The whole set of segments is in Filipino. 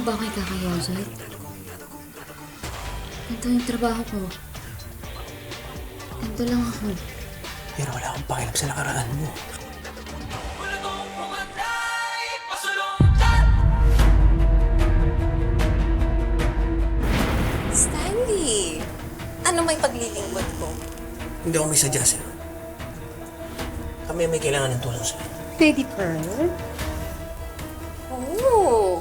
mo ba kay Kakayosay? Ganito yung trabaho ko. Ganito lang ako. Pero wala akong pakialam sa nakaraan mo. Stanley! Ano may paglilingkod ko? Hindi ako may sadya sa'yo. Kami may kailangan ng tulong sa'yo. Lady Pearl? Oh!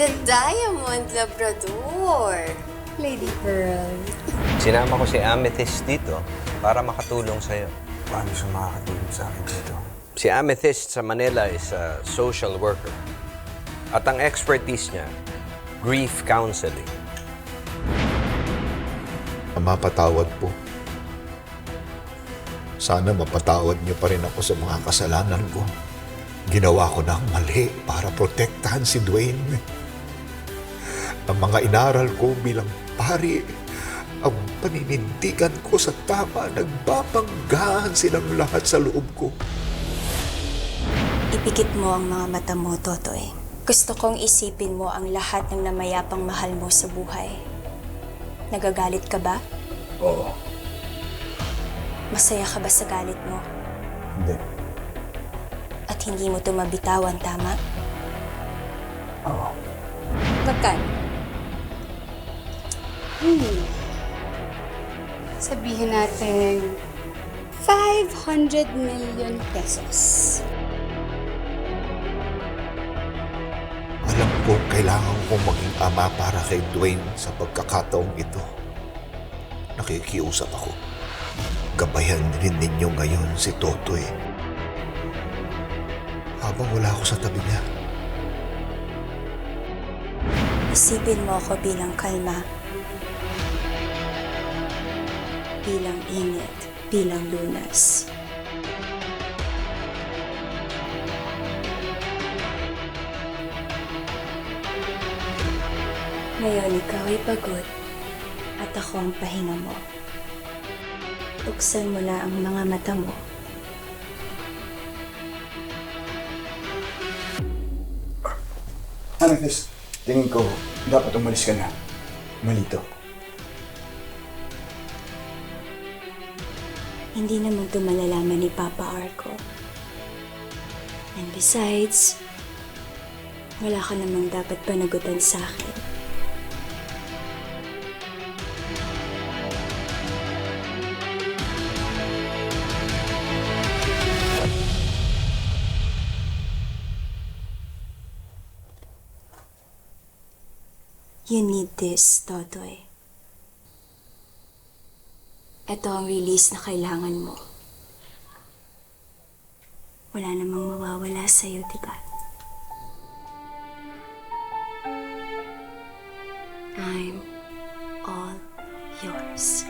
The Diamond Labrador! Lady Pearl. Sinama ko si Amethyst dito para makatulong sa'yo. Paano siya makakatulong sa akin dito? Si Amethyst sa Manila is a social worker. At ang expertise niya, grief counseling. Mapatawad po. Sana mapatawad niyo pa rin ako sa mga kasalanan ko. Ginawa ko ng mali para protektahan si Dwayne. Ang mga inaral ko bilang pari, ang paninindigan ko sa tama, nagbabanggahan silang lahat sa loob ko. Ipikit mo ang mga mata mo, Totoy. Gusto kong isipin mo ang lahat ng namayapang mahal mo sa buhay. Nagagalit ka ba? Oo. Masaya ka ba sa galit mo? Hindi. At hindi mo ito mabitawan, tama? Oo. Magkano? Sabihin natin, 500 million pesos. Alam ko kailangan kong maging ama para kay Dwayne sa pagkakataong ito. Nakikiusap ako. Gabayan rin ninyo ngayon si Totoy. Habang wala ako sa tabi niya. Isipin mo ako bilang kalma. Bilang init. Bilang lunas. Ngayon, ikaw ay pagod at ako ang pahinga mo. Buksan mo na ang mga mata mo. Amethyst, tingin ko, dapat umalis ka na. Malito. Hindi naman ito malalaman ni Papa Arco. And besides, wala ka namang dapat panagutan sa akin. You need this, Totoy. Ito ang release na kailangan mo. Wala namang mawawala sa'yo, diba? I'm all yours.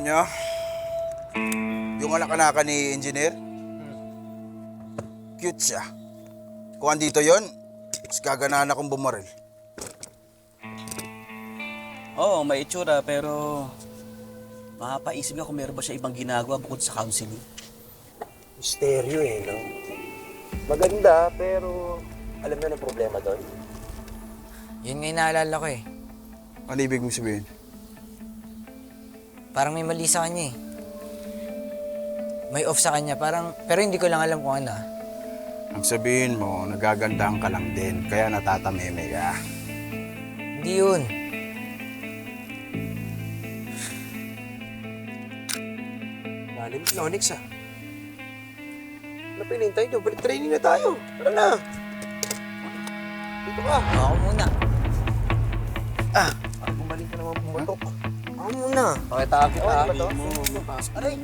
Alam nyo, yung anak-anakan ni Engineer, cute siya. Kung andito yon, mas gaganahan akong bumaril. Oo, may itsura pero mapapaisip ka kung meron ba siya ibang ginagawa bukod sa counseling. Misteryo eh, no? Maganda, pero alam mo na problema doon. Yun nga yung naalala ko eh. Ano ibig mong sabihin? Parang may mali sa kanya eh. May off sa kanya, parang, pero hindi ko lang alam kung ano. Ang sabihin mo, nagagandahan ka lang din, kaya natatameme ka. Hindi yun. Lalim si Onyx ah. Ano pa hinihintay nyo? Balik training na tayo. Tara na. Dito ka. Ako muna. Parang bumalik ka naman pumatok. Ako muna. Pakita ka kita. Ano ba to? Aray.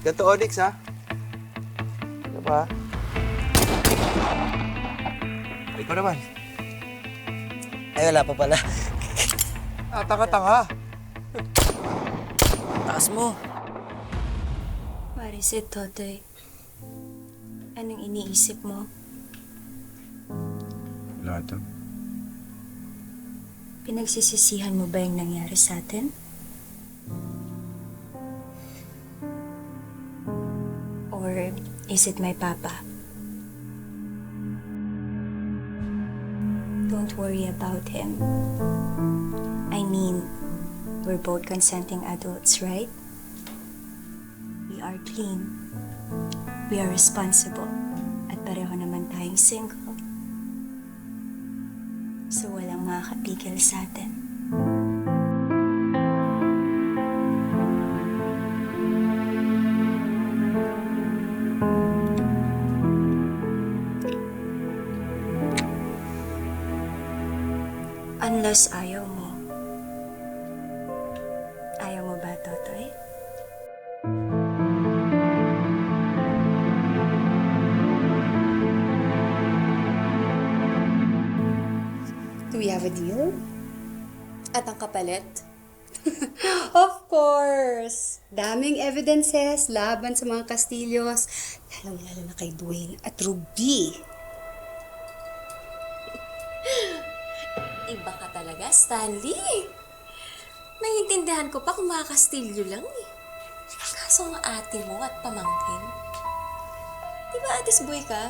Ganto Onyx ha. Ano ba? Ikaw naman. Ay, wala pa pala. Tanga-tanga. Taas mo. What is it, Totoy? Anong iniisip mo? Wala to. Pinagsisisihan mo ba yung nangyari sa atin? Or is it my papa? Don't worry about him. I mean, we're both consenting adults, right? We are clean. We are responsible. At pareho naman tayong single. So walang makakapigil sa atin. Unless ayaw mo. Ayaw mo ba, Totoy? Do we have a deal? At ang kapalit? Of course! Daming evidences laban sa mga Castillos, lalong-lalo na kay Dwayne at Ruby. Iba ka talaga, Stanley. Naiintindihan ko pa kung mga Kastilyo lang eh. Kaso ang ate mo at pamangkin. Di ba atis boy ka?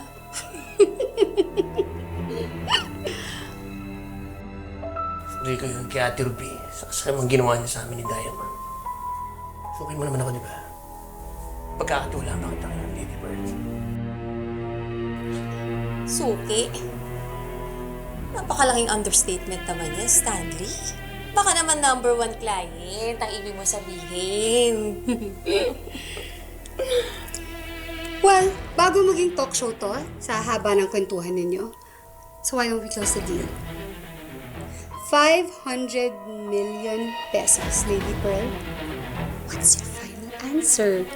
Hindi ko yung kay Ate Ruby. Sa mga ginawa niya sa amin ni Diamond. Sukin mo naman ako, di ba? Pagkakatiwala ba kita kay Lady Bird? Suki. Napakalaking understatement naman yan, Stanley. Baka naman number 1 client ang ibig mo sabihin. Well, bago maging talk show to, sa haba ng kwentuhan ninyo, so why don't we close the deal? 500 million pesos, Lady Pearl. What's your final answer?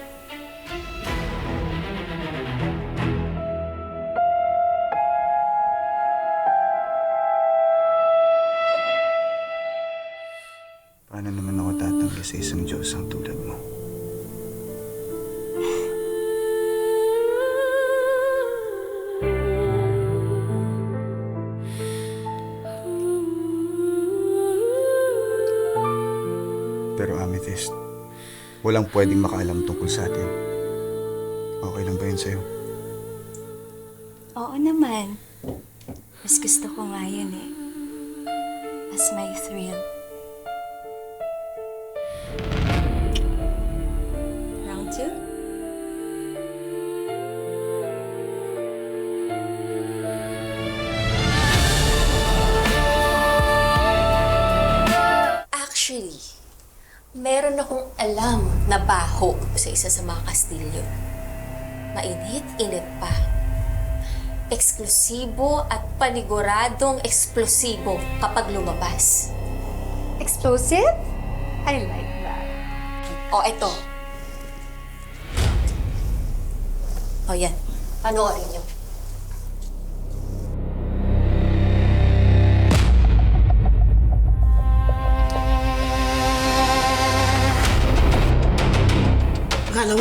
Paano naman ako tatanggi sa isang Diyos ang tulad mo? Pero Amethyst, walang pwedeng makaalam tungkol sa atin. Okay lang ba yun sa'yo? Oo naman. Mas gusto ko nga yun eh. As my thrill. Round 2? Actually, meron akong alam na baho sa isa sa mga Kastilyo. Mainit-init pa. Eksklusibo at paniguradong eksplosibo kapag lumabas. Explosive? I like that. O, eto. O, yan. Panoorin niyo.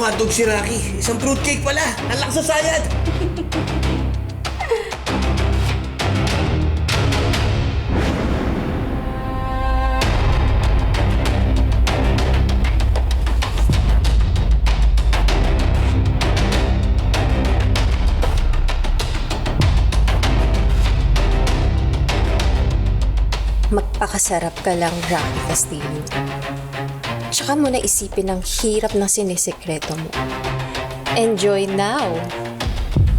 hotdog si Rocky. Isang fruitcake pala. Ang lakas sa sayad. Magpakasarap ka lang, Rocky Castillo. Tsaka mo na isipin ang hirap na sinisekreto mo. Enjoy now.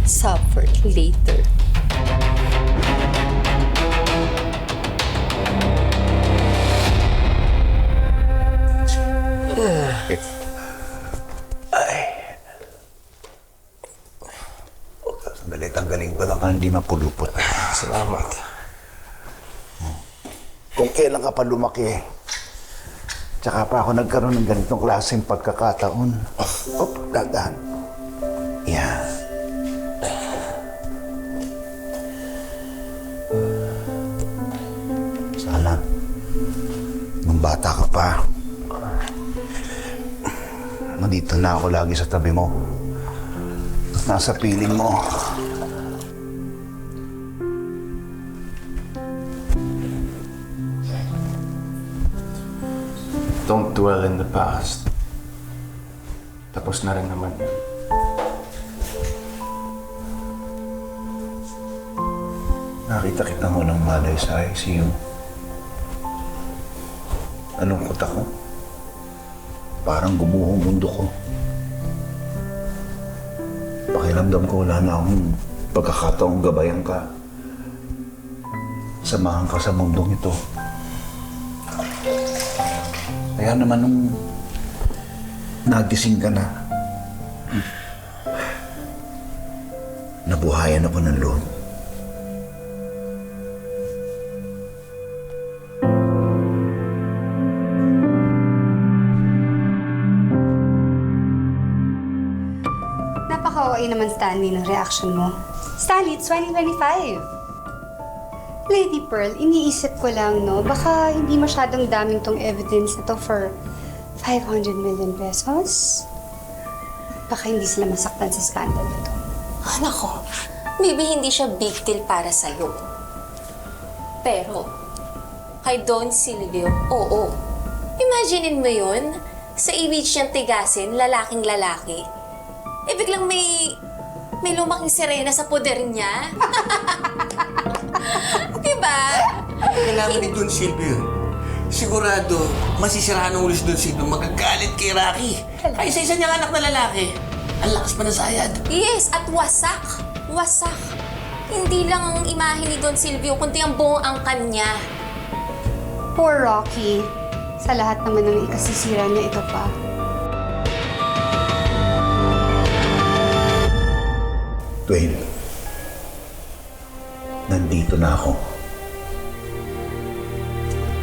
Suffer later. Sandali, tanggalin ko lang ang hindi mapulupot. Salamat. Kung kailan ka pa lumaki, tsaka pa ako nagkaroon ng ganitong klaseng pagkakataon. Dadan. Yan. Sana, nung bata ka pa, nandito na ako lagi sa tabi mo. Nasa piling mo. Don't dwell in the past. Tapos na rin naman yun. Nakita kita mo ng malay sa ICU. Nalungkot ako. Parang gumuhong mundo ko. Pakiramdam ko wala na akong pagkakataong gabayan ka. Samahan ka sa mundong ito. Kaya naman nung nagising ka na, nabuhayan ako ng loob. Napaka-OA naman, Stanley, ng reaction mo. Stanley, it's 2025. Lady Pearl, iniisip ko lang, no, baka hindi masyadong daming tong evidence na to for 500 million pesos. Baka hindi sila masaktan sa scandal nito. Nako, maybe hindi siya big deal para sa'yo. Pero, kay Don Silvio, oo. Imaginein mo yun, sa image niyang tigasin, lalaking lalaki. Eh, biglang may lumaking sirena sa poder niya. Diba? Kailangan ni Don Silvio. Sigurado, masisirahan ng ulo si Don Silvio. Magagalit kay Rocky. Ay, isa niyang anak na lalaki. Ang lakas pa ng sayad. Yes, at wasak. Wasak. Hindi lang ang imahe ni Don Silvio, kundi ang buong angkan niya. Poor Rocky. Sa lahat naman ng ikasisira niya, ito pa. Dwayne, nandito na ako.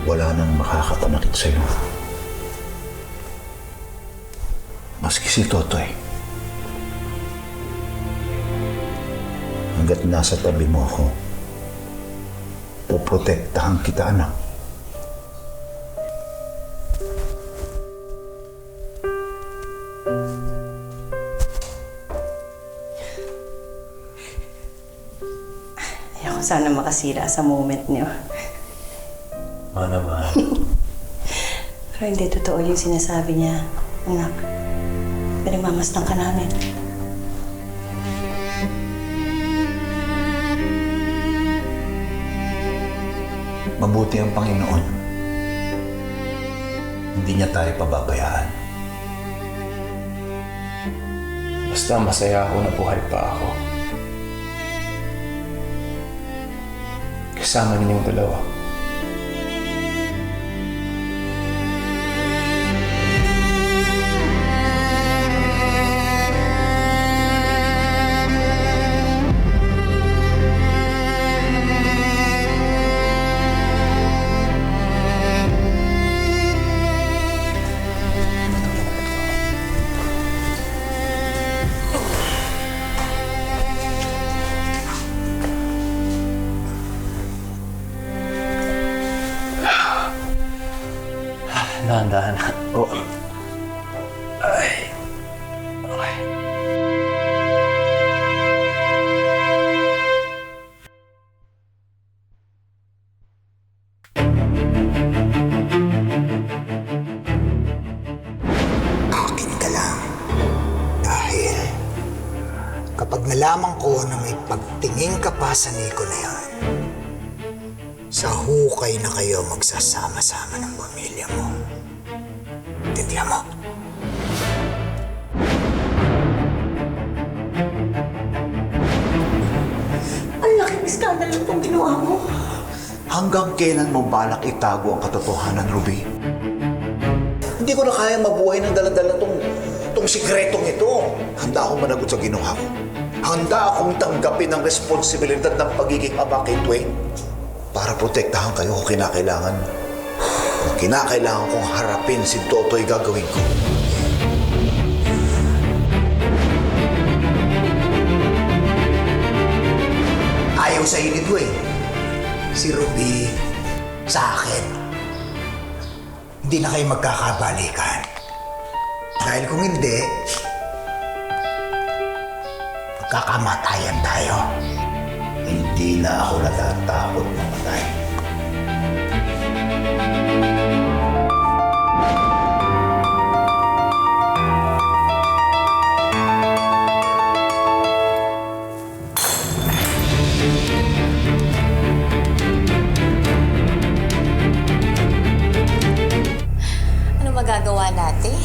Wala nang makakapanakit sa'yo. Maski si Totoy. Hanggat nasa tabi mo ako, poprotektahan kita, anak. Ayoko sana makasira sa moment niyo. Oo naman. Pero hindi totoo yung sinasabi niya. Anak, pinagmamasdan ka namin. Mabuti ang Panginoon. Hindi niya tayo pababayaan. Basta masaya ako na buhay pa ako. Kasama ninyong dalawa. Dahan-dahan. Oh. Ay. Kapag nalaman ko na may pagtingin ka pa sa Nico na yan, sa hukay na kayo magsasama-sama ng pamilya mo. Tindihan mo? Ang laking skandalo itong ginawa mo. Hanggang kailan mo balak itago ang katotohanan, Ruby? Hindi ko na kaya mabuhay ng daladala tong sikretong ito. Handa akong managot sa ginawa ko. Handa akong tanggapin ang responsibilidad ng pagiging ama kay Dwayne para protektahan kayo kung kinakailangan. Kung kinakailangan kong harapin si Totoy, gagawin ko. Ayaw sa init, Dwayne. Si Ruby, sa akin, hindi na kayo magkakabalikan. Dahil kung hindi, magkakamatayan tayo. Hindi na ako natatakot mamatay. Magagawa natin.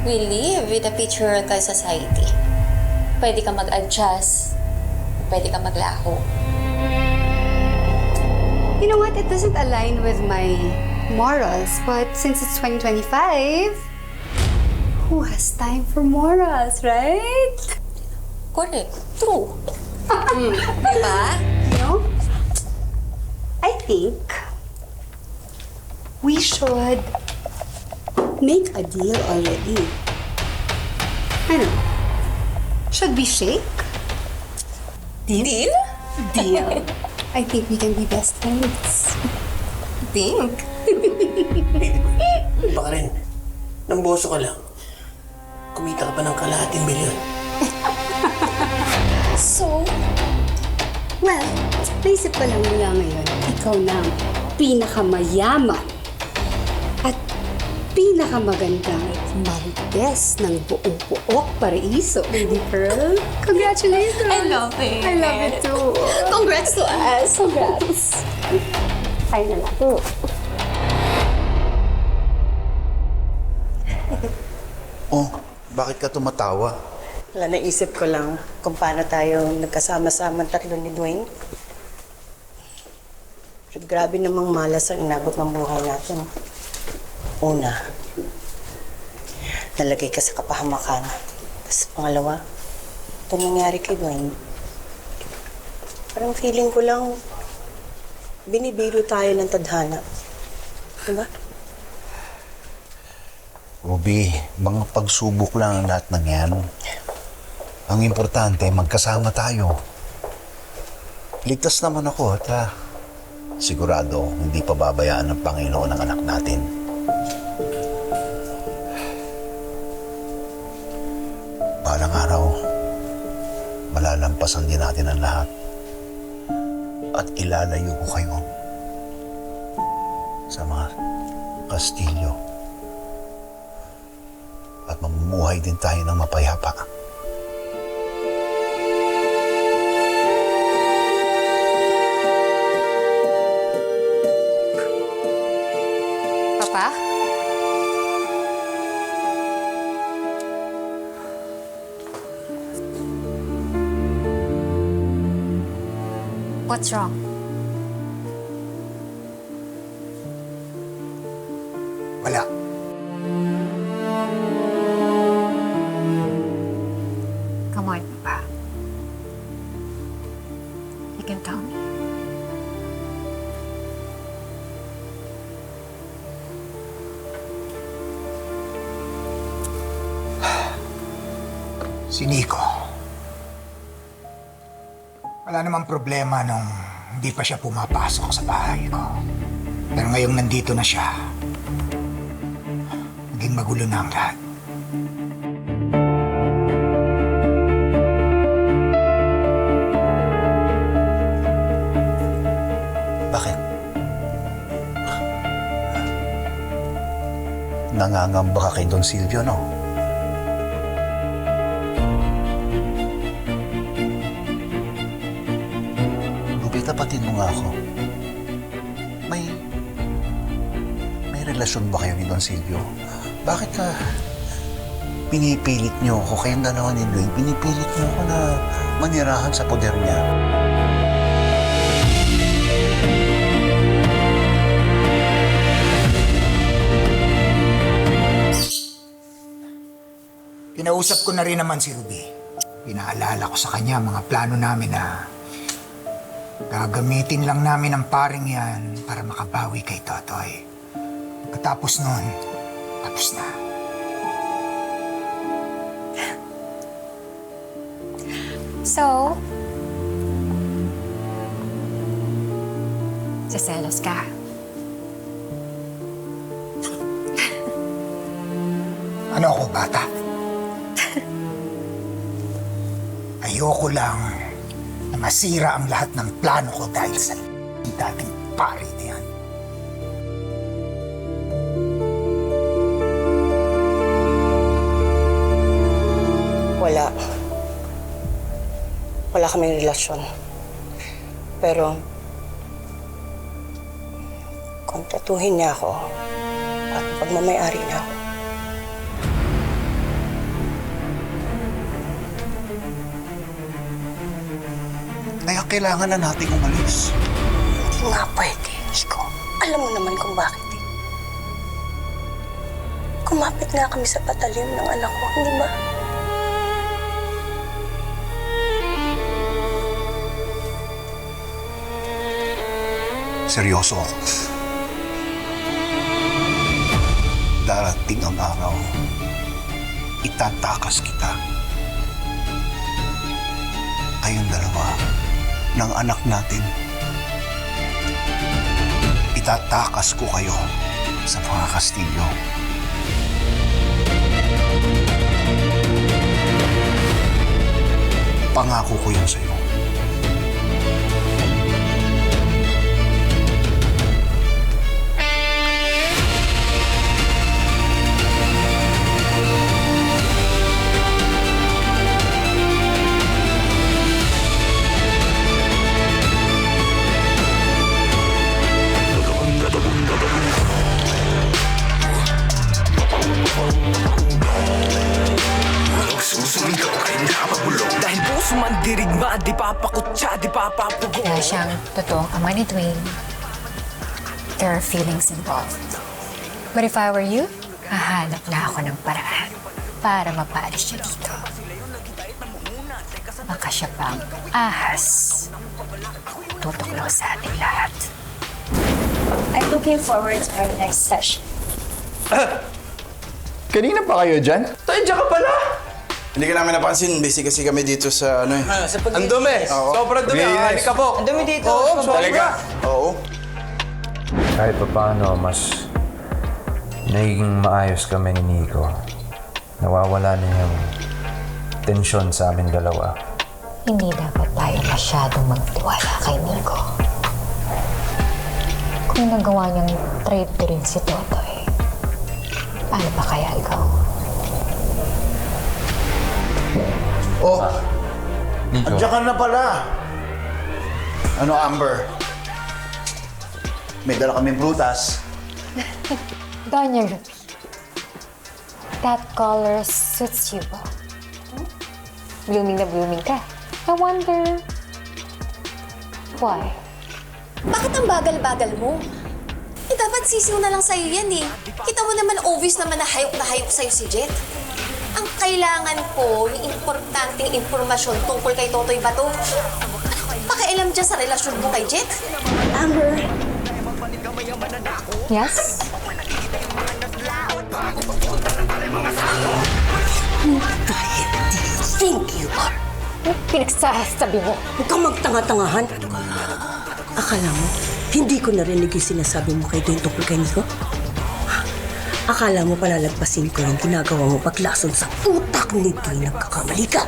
We live in a patriarchal society. Pwede ka mag-adjust, pwede ka maglaho. You know what? It doesn't align with my morals, but since it's 2025, who has time for morals, right? Correct. True. Diba? You know, I think we should make a deal already. I know. Should we shake? Deal? Deal. I think we can be best friends. Think? Baka rin, nang boso ka lang. Kumita ka pa ng kalahating milyon. So, well, naisip ko lang mula ngayon, ikaw na ang pinakamayaman at pinakamagandang marites ng buong Puok Paraiso, Lady Pearl. Congratulations! I love it. I love it too. Congrats to us. Congrats. Ay na lang. Oh, bakit ka tumatawa? Wala, naisip ko lang kung paano tayo nagkasama-sama tatlo ni Dwayne. Pero grabe namang malas ang inabot ng buhay natin. Una, nalagay ka sa kapahamakan. Tapos pangalawa, ito nangyari kay Dwayne. Parang feeling ko lang, binibiro tayo ng tadhana. Diba? Ruby, mga pagsubok lang ang lahat ng yan. Ang importante, magkasama tayo. Ligtas naman ako at sigurado hindi pababayaan ng Panginoon ang anak natin. Balang araw, malalampasan din natin ang lahat. At ilalayo ko kayo sa mga kastilyo. At mamumuhay din tayo ng mapayapa. Papa? What's wrong? Wala. Come on, Papa. You can tell me. Si Nico. Wala namang problema nung hindi pa siya pumapasok sa bahay ko. Pero ngayong nandito na siya, naging magulo na ang lahat. Bakit? Nangangamba ka kay Don Silvio, no? tapatin mo nga ako. May relasyon ba kayo ni Don Silvio? Bakit ka pinipilit niyo ako, kayong dalawa ni Dwayne, pinipilit niyo ako na manirahan sa poder niya? Kinausap ko na rin naman si Ruby. Pinaalala ko sa kanya mga plano namin na gagamitin lang namin ang paring yan para makabawi kay Totoy. Pagkatapos nun, tapos na. So, siselos ka. Ano ako, bata? Ayoko lang na masira ang lahat ng plano ko dahil sa dating pari na yan. Wala kaming relasyon. Pero, kontratuhin niya ako at pagmamayari niya ako. Kaya kailangan na nating umalis. Hindi nga pwede, Nico. Alam mo naman kung bakit eh. Kumapit nga kami sa patalim ng anak ko, hindi ba? Seryoso ako. Darating ang araw, itatakas kita. Kayong dalawa ng anak natin. Itatakas ko kayo sa mga kastilyo. Pangako ko yan sa'yo. Dahil puso man dirigma, di papakutsa, di papapugo. Kaya siyang totoong ama ni Dwayne. There are feelings involved. But if I were you, hahanap na ako ng paraan para mapaalis siya dito. Baka siya pang ahas. Tutuklaw sa ating lahat. I'm looking forward to our next session. Kanina pa kayo dyan? Tayo, dyan ka pala! Hindi ka namin napansin. Busy kasi kami dito sa ano eh. Ang dumi! Sobrang dumi! Ang ka po! Ang dumi dito. Oo, Talaga? Oo. Kahit pa paano, mas nagiging maayos kami ni Nico. Nawawala na yung tensyon sa amin dalawa. Hindi dapat tayo masyadong magtiwala kay Nico. Kung nagawa niyang trade to rin si Totoy, paano pa kaya ikaw? Oh! Andiyan ka na pala! Ano, Amber? May dala kaming prutas. Daniel, that color suits you ba? Blooming na blooming ka. I wonder, why? Bakit ang bagal-bagal mo? Eh, dapat sisiw na lang sa'yo yan eh. Kita mo naman, obvious naman na hayop sa'yo si Jet. Ang kailangan ko, yung importanteng impormasyon tungkol kay Totoy Bato. Pakialam dyan sa relasyon mo kay Jet. Amber. Yes? Who the hell do you think you are? Pinagsasabi mo. Huwag kang magtanga-tangahan. Akala mo, hindi ko narinig yung sinasabi mo kay Dwayne tungkol kay Nico? Akala mo palalagpasin ko yung ginagawa mo paglason sa utak ni Dwayne, nagkakamali ka.